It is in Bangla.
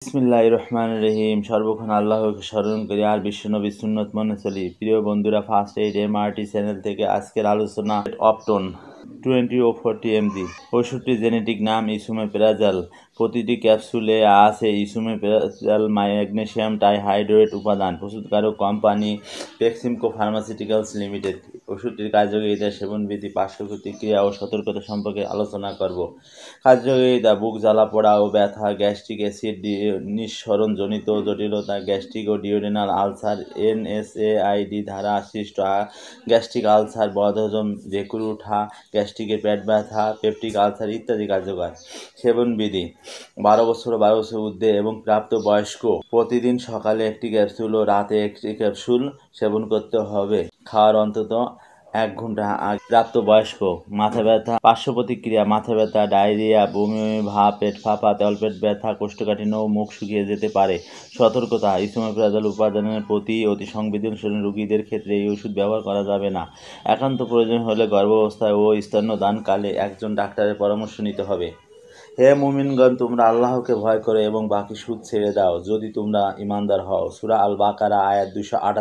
বিসমিল্লাহির রহমানির রহিম। সর্বক্ষণ আল্লাহকে স্মরণ করি আর বিশ্বনবীর সুন্নত মনে চলি। প্রিয় বন্ধুরা, ফার্স্ট এইড এমআরটি চ্যানেল থেকে আজকের আলোচনা অপটন 20 ও 40 mg ওষুধটির জেনেটিক নাম ইসোমেপ্রাজল। প্রতিটি ক্যাপসুলে আছে ইসোমেপ্রাজল ম্যাগনেসিয়াম ডাইহাইড্রোয়েট উপাদান। প্রস্তুতকারক কোম্পানি বেক্সিমকো ফার্মাসিউটিক্যালস লিমিটেড। ওষুধটির কার্যকারিতা, সেবনবিধি, পার্শ্ব প্রতিক্রিয়া ও সতর্কতা সম্পর্কে আলোচনা করব। কার্যকারিতা: বুক জ্বালা পোড়া ও ব্যথা, গ্যাস্ট্রিক অ্যাসিড নিঃসরণজনিত জটিলতা, গ্যাস্ট্রিক ও ডিওডেনাল আলসার, এনএসএআইডি দ্বারা সৃষ্ট গ্যাস্ট্রিক আলসার, বদহজম, ঢেকুর ওঠা, গ্যাস্ট্রিকের পেট ব্যথা, পেপটিক আলসার ইত্যাদি কার্যকর। সেবনবিধি: 12 বছর ও 12 বছর ঊর্ধ্বে এবং প্রাপ্তবয়স্ক প্রতিদিন সকালে একটি ক্যাপসুল ও রাতে একটি ক্যাপসুল সেবন করতে হবে, খাওয়ার অন্তত 1 ঘন্টা আগে। প্রাপ্তবয়স্ক: মাথা ব্যথা, পার্শ্ব প্রতিক্রিয়া: মাথা ব্যথা, ডায়রিয়া, বমি বমি ভাব, পেট ফাঁপা, তলপেট ব্যথা, কোষ্ঠকাঠিন্য ও মুখ শুকিয়ে যেতে পারে। সতর্কতা: ইসোমেপ্রাজল উপাদানের প্রতি অতি সংবেদনশীল রোগীদের ক্ষেত্রে এই ওষুধ ব্যবহার করা যাবে না। একান্ত প্রয়োজন হলে গর্ভাবস্থায় ও স্তন্যদানকালে একজন ডাক্তারের পরামর্শ নিতে হবে। হে মুমিনগণ, তোমরা আল্লাহকে ভয় করো এবং বাকি সুদ ছেড়ে দাও যদি তোমরা ঈমানদার হও। সূরা আল বাকারা আয়াত 278।